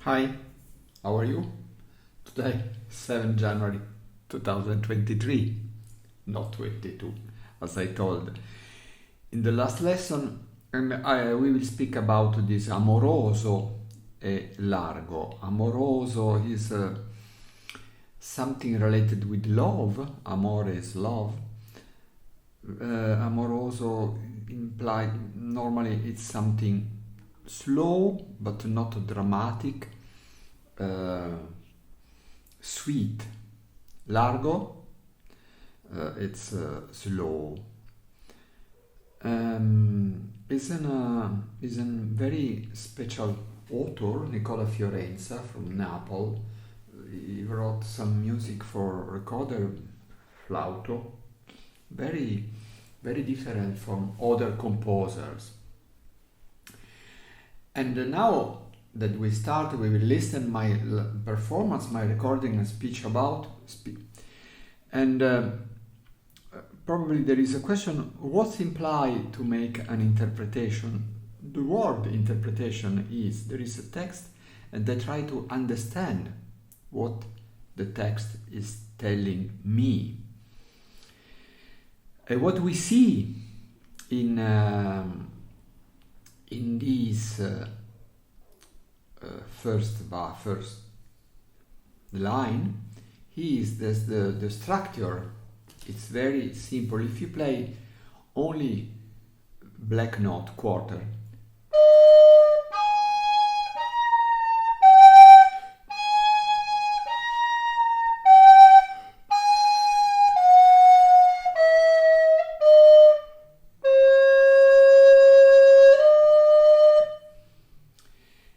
Hi, how are you? Today, 7 January 2023, not 22, as I told. In the last lesson, we will speak about this amoroso e largo. Amoroso is something related with love. Amore is love. Amoroso implies normally it's something slow but not dramatic, sweet. Largo, it's slow. Is a very special author, Nicola Fiorenza from Naples. He wrote some music for recorder flauto, very very different from other composers. And now that we start, we will listen my performance, my recording and speech about. And probably there is a question, what's implied to make an interpretation? The word interpretation is, there is a text and I try to understand what the text is telling me. And what we see in this first line is the structure. It's very simple. If you play only black note quarter,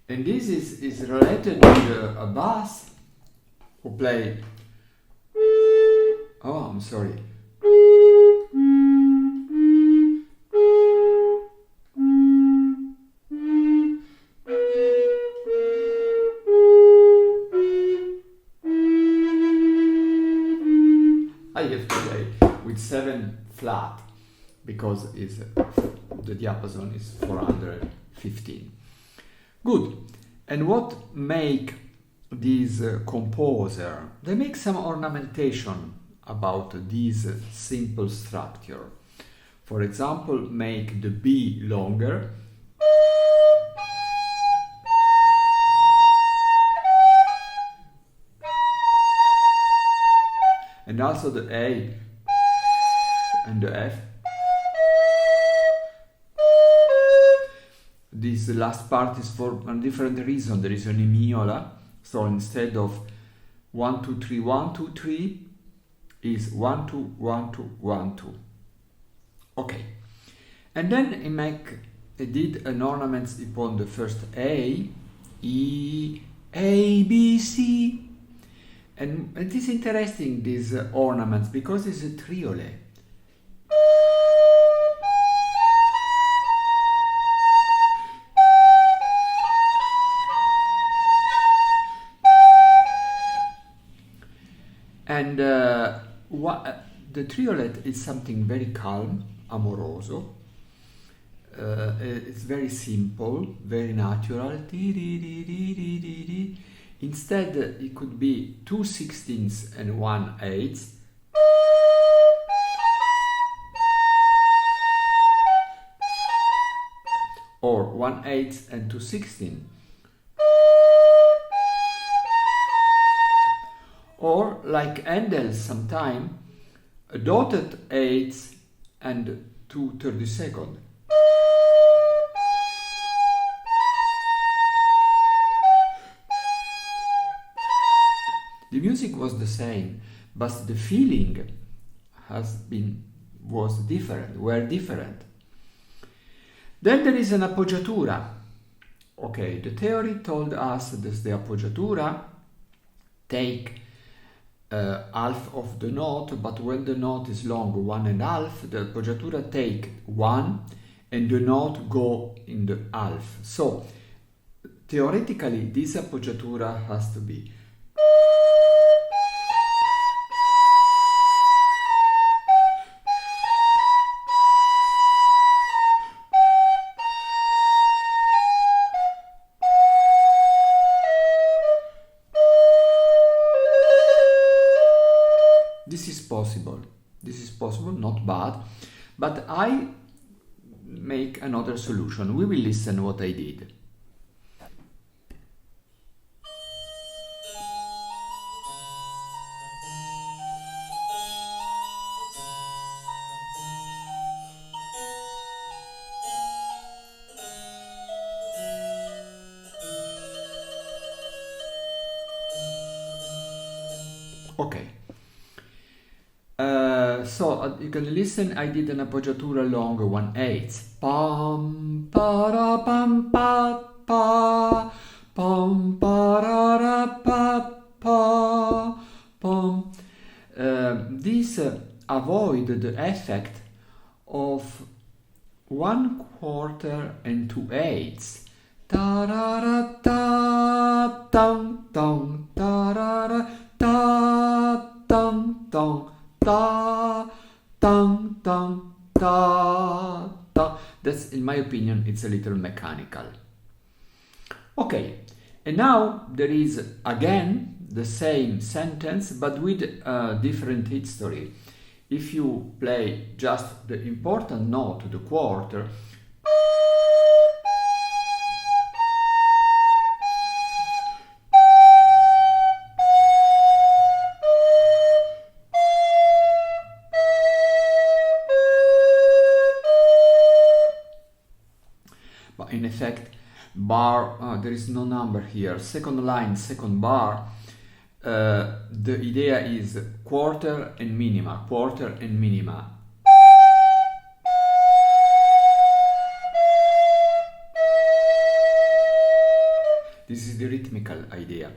and this is related with a bass who play. Oh, I'm sorry. I have to play with 7 flat because the diapason is 415. Good. And what make this composer? They make some ornamentation about this simple structure. For example, make the B longer. And also the A and the F. This last part is for a different reason. There is an imiola, so instead of 1 2 3 1 2 3 is 1 2 1 2 1 2. Okay, and then I did an ornament upon the first A, E, A, B, C, and it is interesting these ornaments because it's a triole. And the triolet is something very calm, amoroso. It's very simple, very natural. Instead, it could be 2 16ths and 1 8. Or 1 8 and 2 16. Or like Handel sometime, a dotted 8th and 2 32nd. The music was the same, but the feeling were different. Then there is an appoggiatura. Okay, the theory told us that the appoggiatura take half of the note, but when the note is long 1.5, the appoggiatura take 1 and the note go in the half. So theoretically this appoggiatura has to be this is possible. This is possible, not bad. But I make another solution. We will listen what I did. Okay. So you can listen. I did an appoggiatura long 1/8. Pam para pam pa pa pam para pa pa pam. This avoid the effect of 1/4 and 2/8. Tarara ta tang tong tarara ta tang tong ta tang tang ta ta. That's, in my opinion, it's a little mechanical. Okay, and now there is again the same sentence but with a different history. If you play just the important note, the quarter, but in effect, bar, there is no number here. Second line, second bar, the idea is quarter and minima, quarter and minima. This is the rhythmical idea.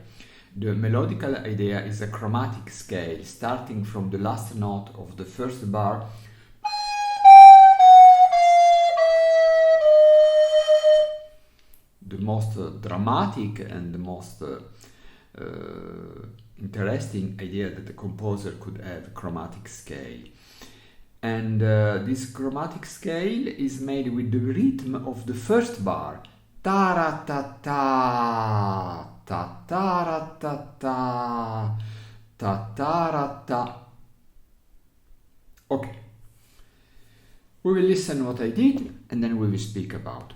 The melodical idea is a chromatic scale starting from the last note of the first bar the most dramatic and the most interesting idea that the composer could have chromatic scale. And this chromatic scale is made with the rhythm of the first bar. Ta ta ta ta ta ta ta ta ta ta. Okay. We will listen what I did and then we will speak about.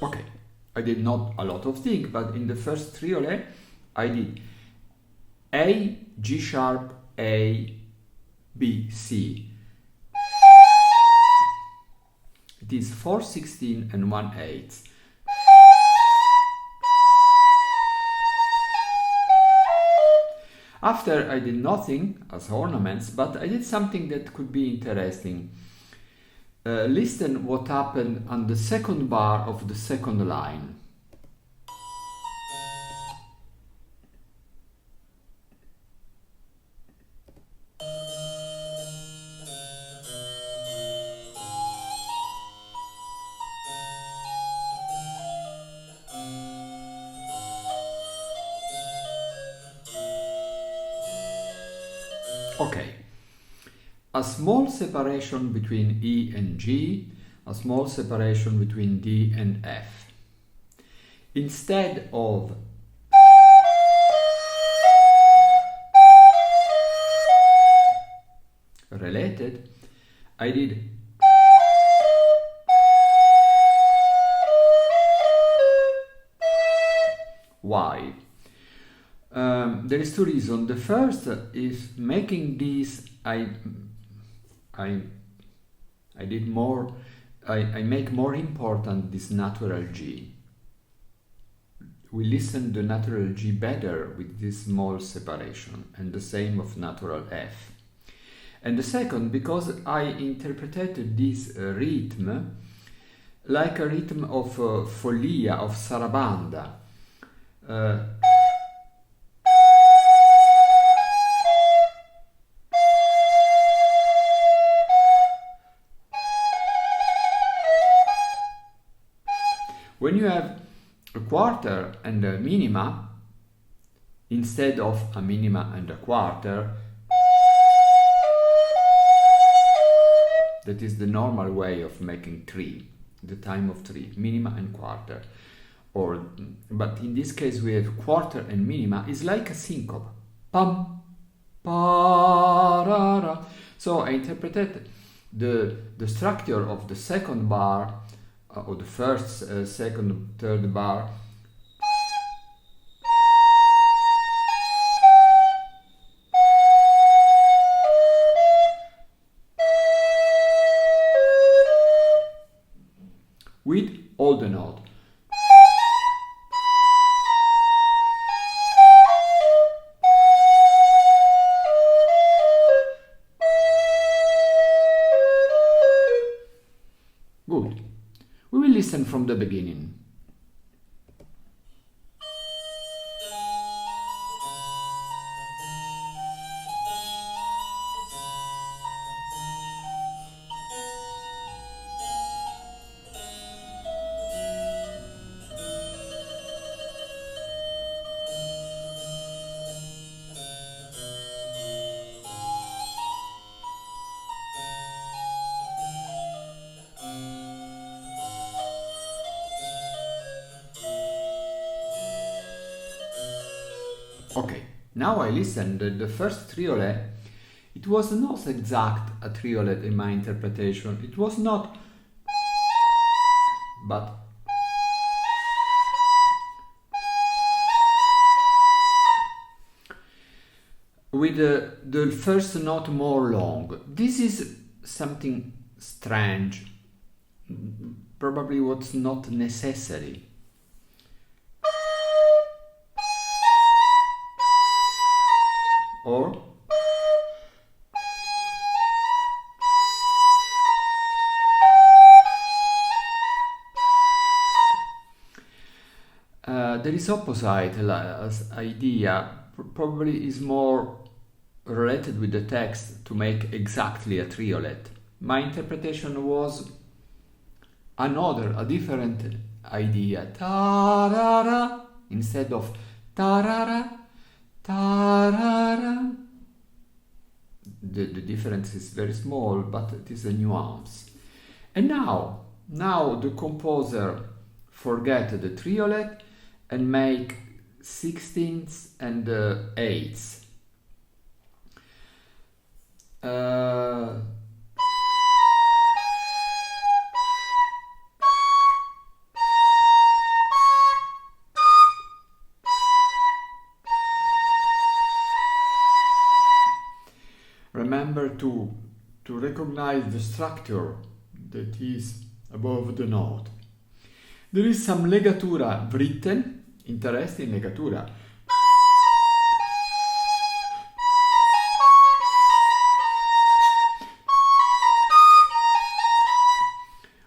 Okay, I did not a lot of things, but in the first triole I did A, G sharp, A, B, C. It is 4/16 and 1/8. After I did nothing as ornaments, but I did something that could be interesting. Listen what happened on the second bar of the second line. Okay. A small separation between E and G, a small separation between D and F. Instead of related, I did why? There is two reasons. The first is making this I did more, I make more important this natural G. We listen the natural G better with this small separation, and the same of natural F. And the second, because I interpreted this rhythm like a rhythm of follia, of sarabanda. When you have a quarter and a minima, instead of a minima and a quarter, That is the normal way of making 3, the time of 3, minima and quarter. But in this case we have quarter and minima. It's like a syncope. Pam, pa-ra-ra. So I interpreted the structure of the second bar, or the first, second, third bar, with all the note. Good. We will listen from the beginning. Okay, now I listened the first triolet. It was not exact a triolet in my interpretation. It was not, but with the first note more long. This is something strange, probably what's not necessary. Or there is opposite idea, probably is more related with the text to make exactly a triolet. My interpretation was a different idea. Ta-ra-ra instead of ta-ra-ra. Ta-ra-ra. The difference is very small, but it is a nuance. And now the composer forget the triolet and make 16ths and 8ths. Remember to recognize the structure that is above the note. There is some legatura written, interesting legatura.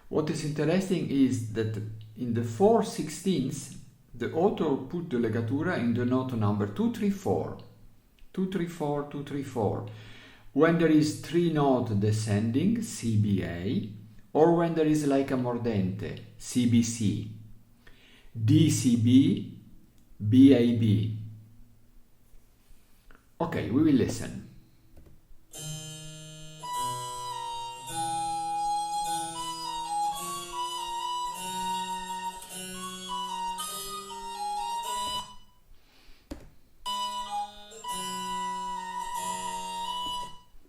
What is interesting is that in the 4/16, the author put the legatura in the note number 2, 3, 4. 2, 3, 4, 2, 3, 4. When there is 3 note descending, CBA, or when there is like a mordente, CBC, DCB, BAB. Okay, we will listen.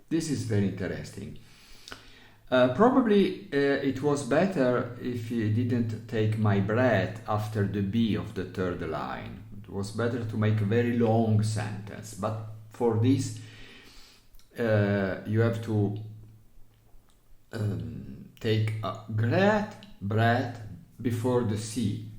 This is very interesting. Probably it was better if you didn't take my breath after the B of the third line. It was better to make a very long sentence, but for this you have to take a breath before the C.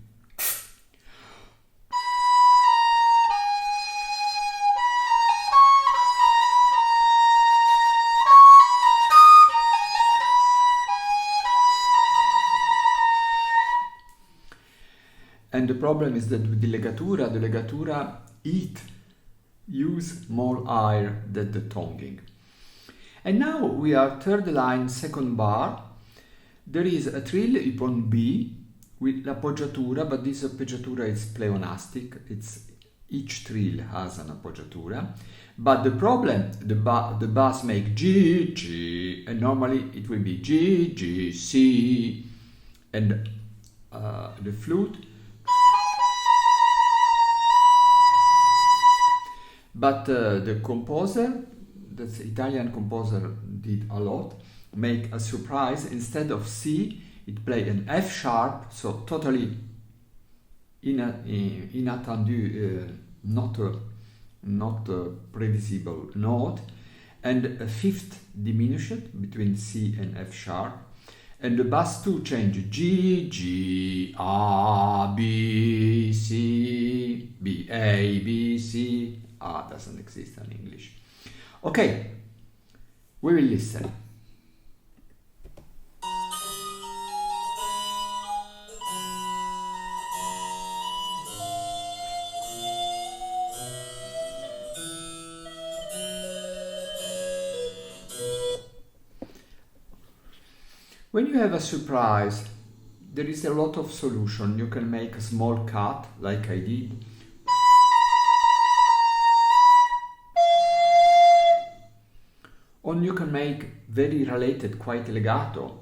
And the problem is that with the legatura use more air than the tonguing. And now we are third line, second bar. There is a trill upon B with l'appoggiatura, but this appoggiatura is pleonastic. It's each trill has an appoggiatura, but the problem, the bass make G, G, and normally it will be G, G, C, and the flute. But the composer, the Italian composer did a lot, make a surprise. Instead of C, it played an F sharp, so totally inattendu, not previsible note, and a fifth diminished between C and F sharp, and the bass too changed G, G, A, B, C, B, A, B, C. A doesn't exist in English. Okay, we will listen. When you have a surprise, there is a lot of solution. You can make a small cut, like I did. Or you can make very related, quite legato.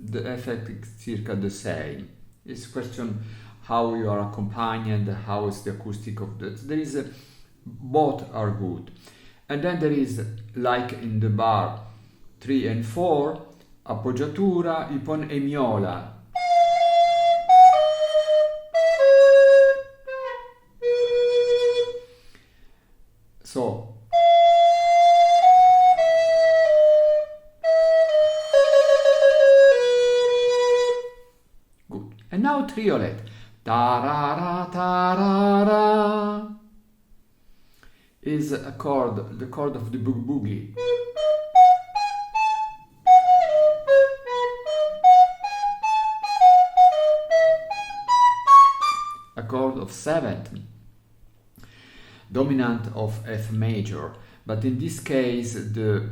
The effect is circa the same. It's a question how you are accompanied, how is the acoustic of the... There is a... Both are good. And then there is, like in the bar 3 and 4, appoggiatura, ipon e miola. So good. And now triolet. Ta-ra-ra, ta-ra-ra. Is a chord, the chord of the boogie. A chord of seventh, dominant of F major, but in this case the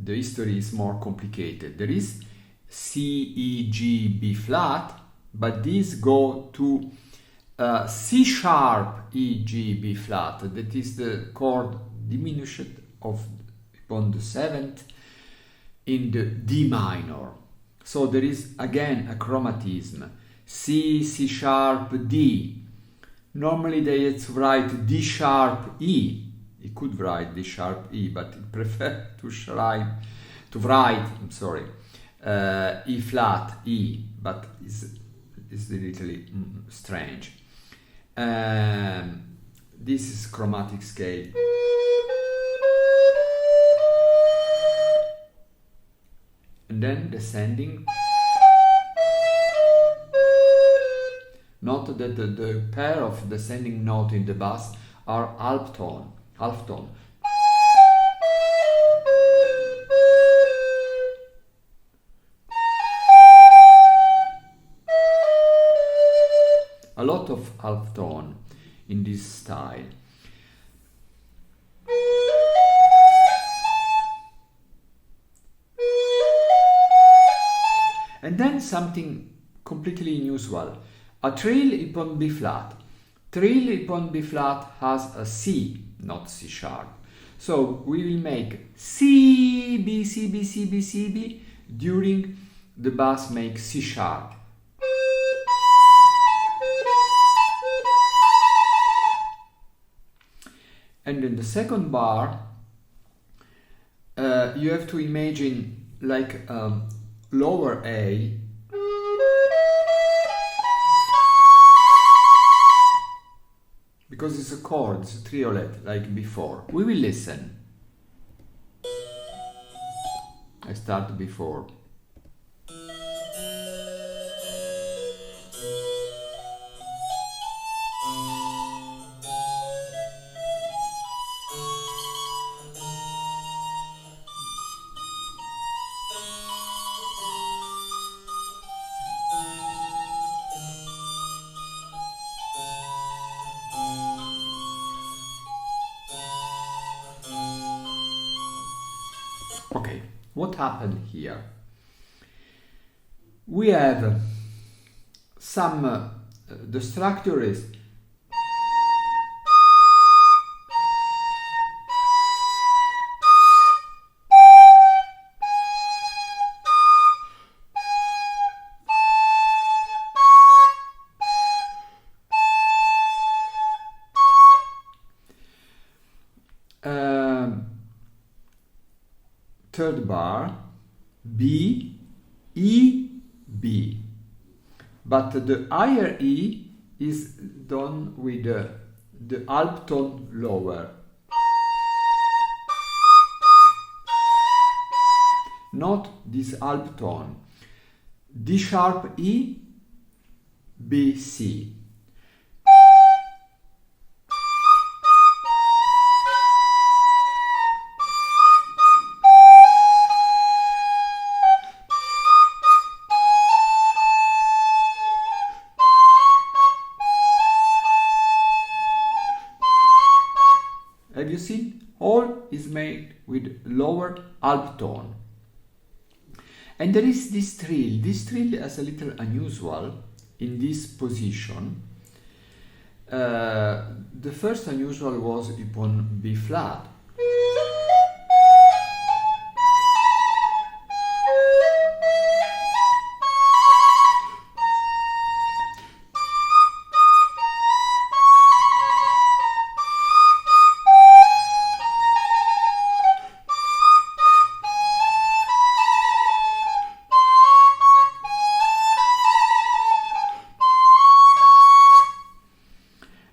history is more complicated. There is C, E, G, B flat, but these go to C sharp, E, G, B flat. That is the chord diminished of upon the seventh in the D minor. So there is again a chromatism. C, C sharp, D. Normally they write D sharp, E. It could write D sharp, E, but it prefer to write E flat, E, but it's a little strange. This is chromatic scale. And then descending. Note that the pair of descending note in the bass are half tone. A lot of half tone in this style. And then something completely unusual. A trill upon B flat. Trill upon B flat has a C, not C sharp. So we will make C, B, C, B, C, B, C, B during the bass makes C sharp. And in the second bar, you have to imagine like lower A, because it's a chord, it's a triolet like before. We will listen. I start before. Okay, what happened here? we have some, the structure is third bar B, E, B, but the higher E is done with the alto tone lower, not this alto tone. D sharp E, B, C. Have you seen? All is made with lower alto tone. And there is this trill. This trill is a little unusual in this position. The first unusual was upon B flat.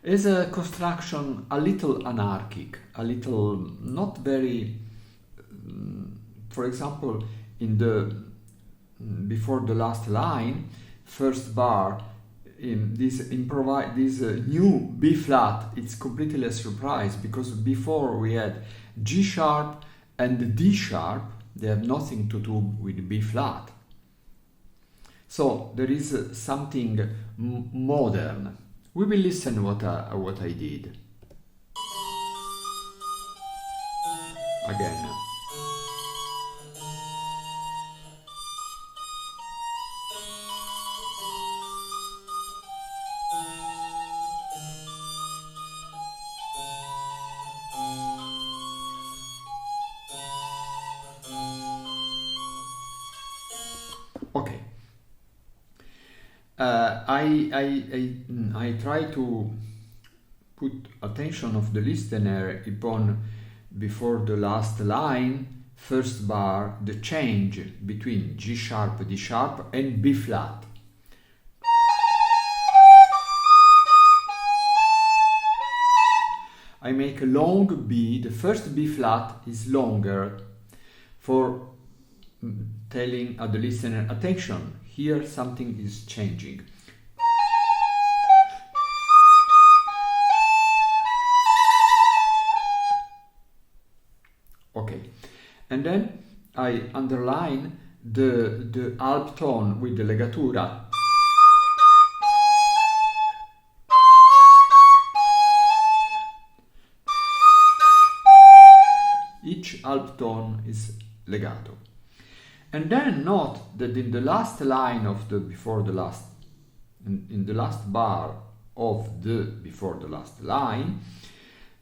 Is a construction a little anarchic, a little not very, for example, in the before the last line, first bar, in this new B flat, it's completely a surprise, because before we had G sharp and D sharp, they have nothing to do with B flat. So there is something modern. We will listen what I did. Again. Okay. I try to put attention of the listener upon, before the last line, first bar, the change between G sharp, D sharp and B flat. I make a long B. The first B flat is longer for telling the listener, attention, here something is changing. Okay, and then I underline the alto tone with the legatura. Each alto tone is legato. And then note that in the last line of the before the last, in the last bar of the before the last line,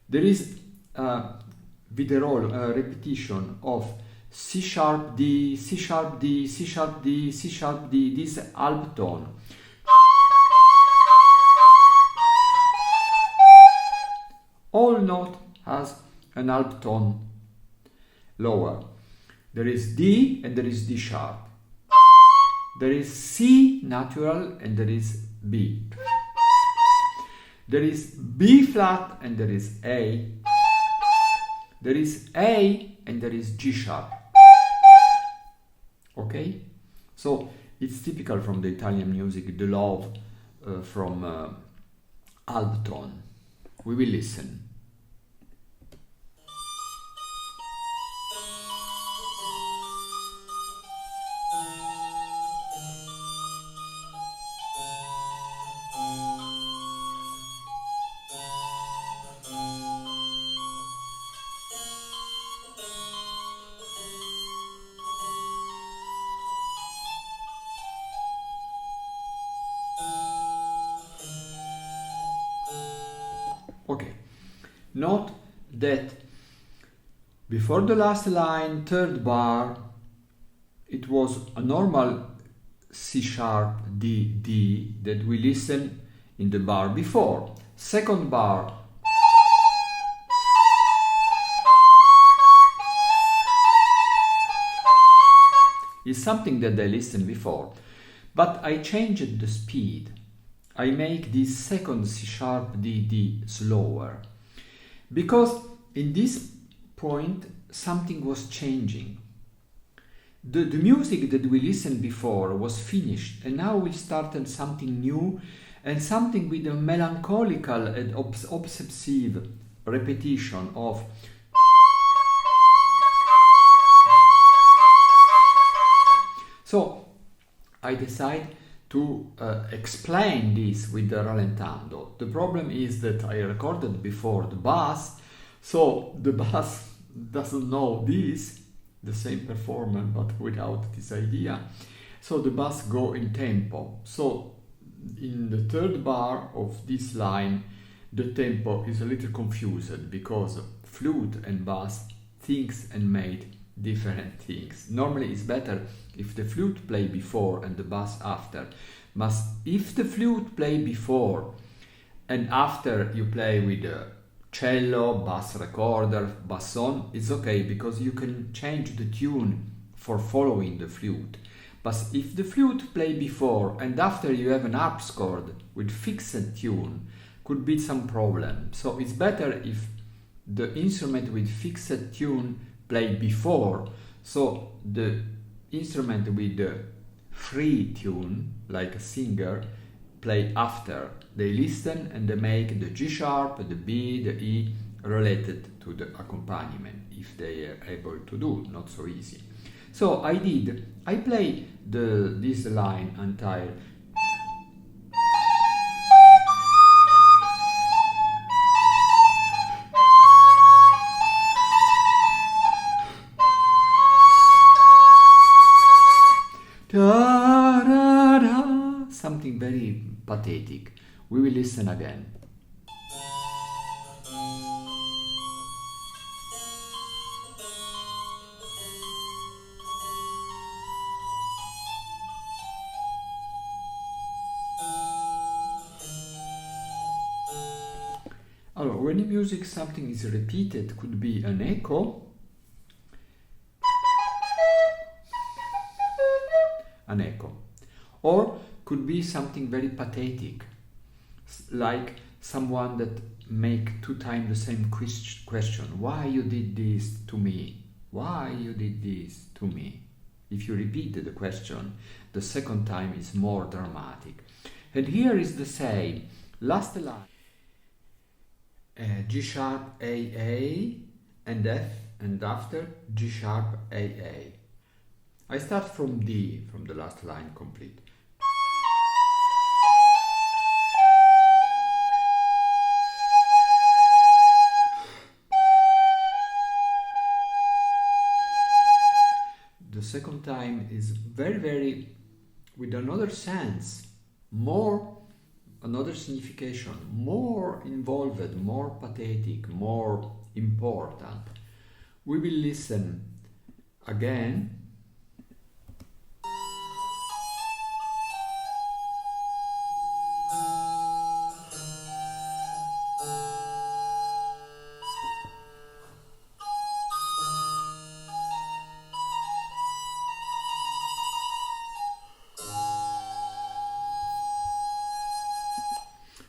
there is a repetition of C sharp D, C sharp D, C sharp D, C sharp D, this alto tone. All note has an alto tone lower. There is D and there is D sharp. There is C natural and there is B. There is B flat and there is A. There is A and there is G sharp. Okay? So it's typical from the Italian music, the love from alto tone. We will listen. Okay, note that before the last line, third bar, it was a normal C sharp D D that we listen in the bar before. Second bar is something that I listened before, but I changed the speed. I make this second C sharp D D slower, because in this point something was changing. The music that we listened before was finished, and now we started something new, and something with a melancholical and obsessive repetition of so I decide to explain this with the rallentando. The problem is that I recorded before the bass, so the bass doesn't know this, the same performance but without this idea. So the bass go in tempo. So in the third bar of this line, the tempo is a little confused because flute and bass thinks and made different things. Normally it's better if the flute play before and the bass after. But if the flute play before and after you play with the cello, bass recorder, basson, it's okay because you can change the tune for following the flute. But if the flute play before and after you have an harpsichord with fixed tune, could be some problem. So it's better if the instrument with fixed tune play before, so the instrument with the free tune, like a singer, play after. They listen and they make the G sharp, the B, the E related to the accompaniment, if they are able to do, not so easy. So I play this line entire. Something very pathetic. We will listen again. Allora, when in music something is repeated, could be an echo, or could be something very pathetic, like someone that make 2 times the same question. Why you did this to me? Why you did this to me? If you repeat the question, the second time is more dramatic. And here is the same. Last line. G sharp AA and F, and after G sharp AA. I start from D, from the last line complete. The second time is very with another sense, more another signification, more involved, more pathetic, more important. We will listen again.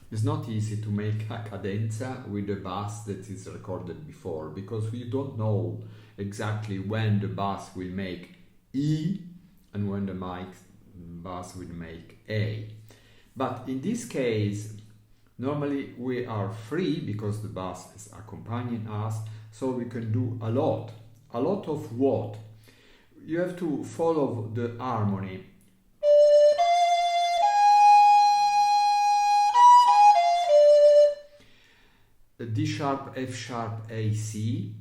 It's not easy to make a cadenza with a bass that is recorded before, because we don't know exactly when the bass will make E and when the bass will make A. But in this case, normally we are free because the bass is accompanying us, so we can do a lot of what? You have to follow the harmony. D sharp, F sharp, A, C.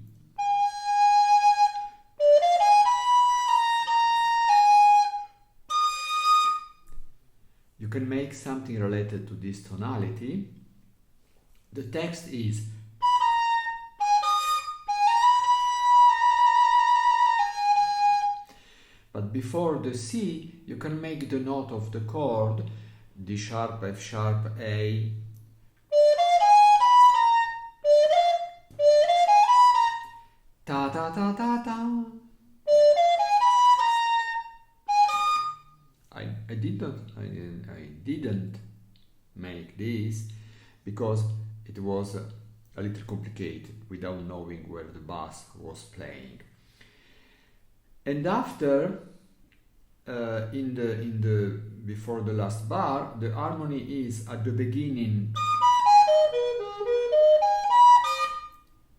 You can make something related to this tonality. The text is but before the C, you can make the note of the chord D sharp, F sharp, A, ta ta ta ta ta. I didn't make this because it was a little complicated without knowing where the bass was playing. And after before the last bar, the harmony is at the beginning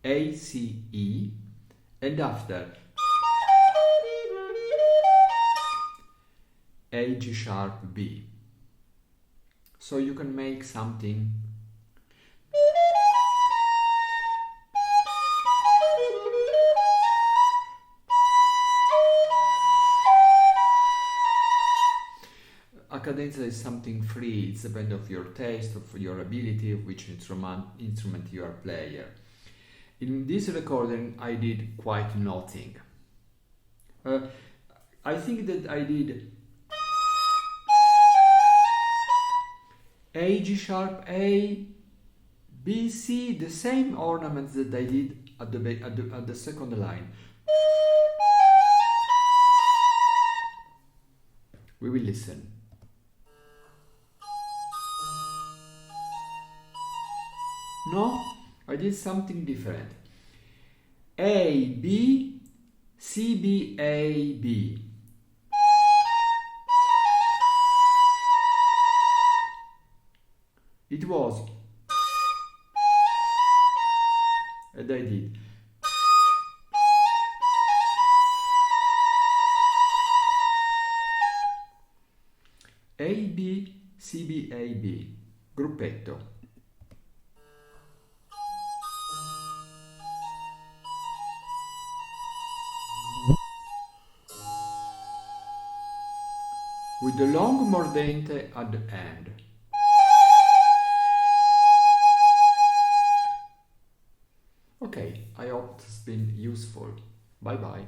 A, C, E, and after A, G sharp, B. So you can make something a cadenza is something free. It's depend of your taste, of your ability, of which instrument you are playing. In this recording I did quite nothing. I think that I did A, G sharp, A, B, C, the same ornaments that I did at the second line. We will listen. No, I did something different. A, B, C, B, A, B. It was, and I did. A, B, C, B, A, B. Gruppetto. With the long mordente at the end. Okay, I hope it's been useful. Bye bye.